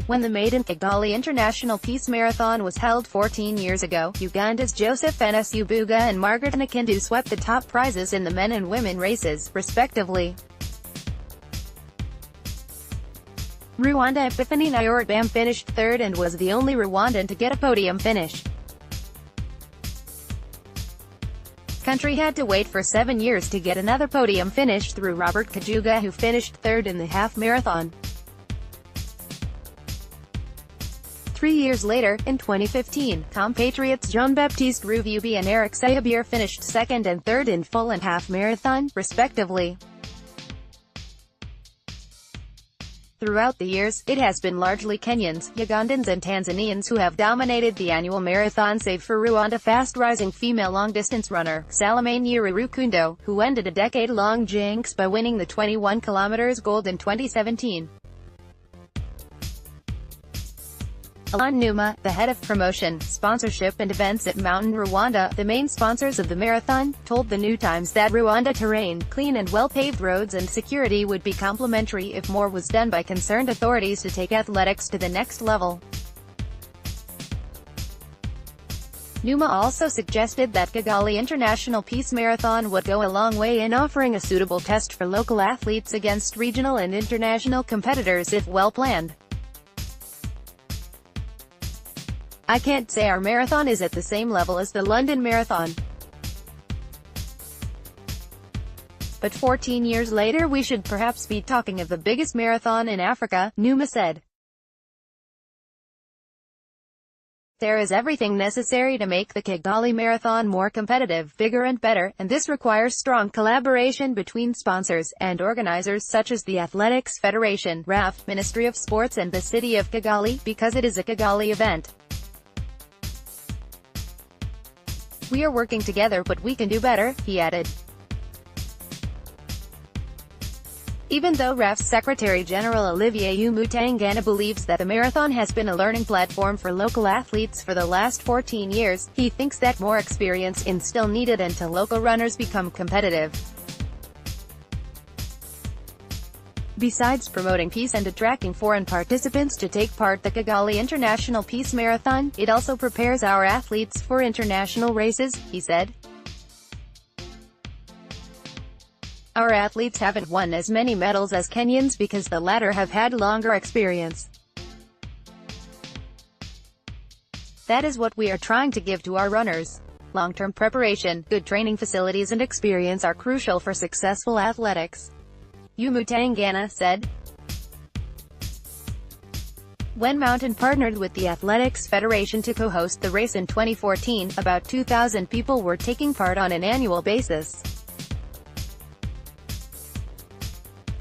When the maiden Kigali International Peace Marathon was held 14 years ago, Uganda's Joseph Nsubuga and Margret Nakindu swept the top prizes in the men and women races, respectively. Rwanda Epiphanie Nyirabambe finished third and was the only Rwandan to get a podium finish. Country had to wait for 7 years to get another podium finish through Robert Kajuga, who finished third in the half marathon. 3 years later, in 2015, compatriots Baptiste, Ruvubi and Sehabire finished second and third in full and half marathon, respectively. Throughout the years, it has been largely Kenyans, Ugandans and Tanzanians who have dominated the annual marathon, save for Rwanda fast-rising female long-distance runner, Salome Nyirabambe, who ended a decade-long jinx by winning the 21 km gold in 2017. Alon Numa, the head of promotion, sponsorship and events at Mountain Rwanda, the main sponsors of the marathon, told the New Times that Rwanda terrain, clean and well-paved roads and security would be complementary if more was done by concerned authorities to take athletics to the next level. Numa also suggested that Kigali International Peace Marathon would go a long way in offering a suitable test for local athletes against regional and international competitors if well planned. "I can't say our marathon is at the same level as the London Marathon. But 14 years later we should perhaps be talking of the biggest marathon in Africa," Numa said. "There is everything necessary to make the Kigali Marathon more competitive, bigger and better, and this requires strong collaboration between sponsors and organizers such as the Athletics Federation, RAF, Ministry of Sports and the City of Kigali, because it is a Kigali event. We are working together, but we can do better," he added. Even though RAF's Secretary-General Olivier Umutangana believes that the marathon has been a learning platform for local athletes for the last 14 years, he thinks that more experience is still needed until local runners become competitive. Besides promoting peace and attracting foreign participants to take part, the Kigali International Peace Marathon, it also prepares our athletes for international races, he said. "Our athletes haven't won as many medals as Kenyans because the latter have had longer experience. That is what we are trying to give to our runners. Long-term preparation, good training facilities and experience are crucial for successful athletics," Umutangana said. When Mountain partnered with the Athletics Federation to co-host the race in 2014, about 2,000 people were taking part on an annual basis.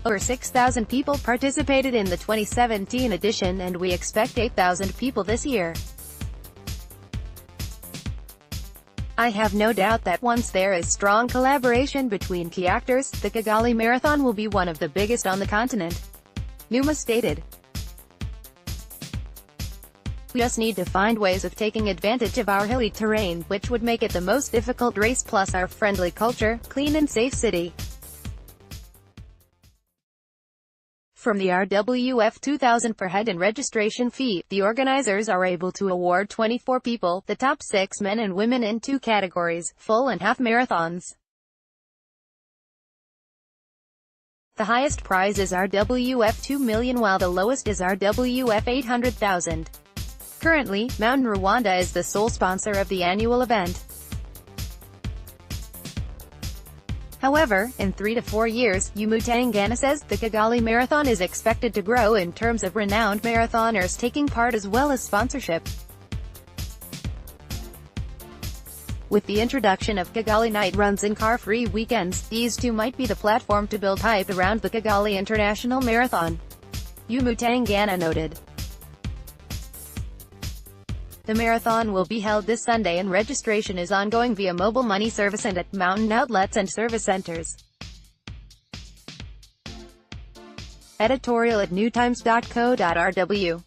Over 6,000 people participated in the 2017 edition, and we expect 8,000 people this year. "I have no doubt that once there is strong collaboration between key actors, the Kigali Marathon will be one of the biggest on the continent," Numa stated. "We just need to find ways of taking advantage of our hilly terrain, which would make it the most difficult race, plus our friendly culture, clean and safe city." From the RWF 2,000 per head in registration fee, the organizers are able to award 24 people, the top 6 men and women in 2 categories, full and half marathons. The highest prize is RWF 2 million while the lowest is RWF 800,000. Currently, Mountain Rwanda is the sole sponsor of the annual event. However, in 3 to 4 years, Umutangana says, the Kigali Marathon is expected to grow in terms of renowned marathoners taking part as well as sponsorship. With the introduction of Kigali night runs and car-free weekends, these two might be the platform to build hype around the Kigali International Marathon, Umutangana noted. The marathon will be held this Sunday and registration is ongoing via mobile money service and at Mountain outlets and service centers. Editorial at newtimes.co.rw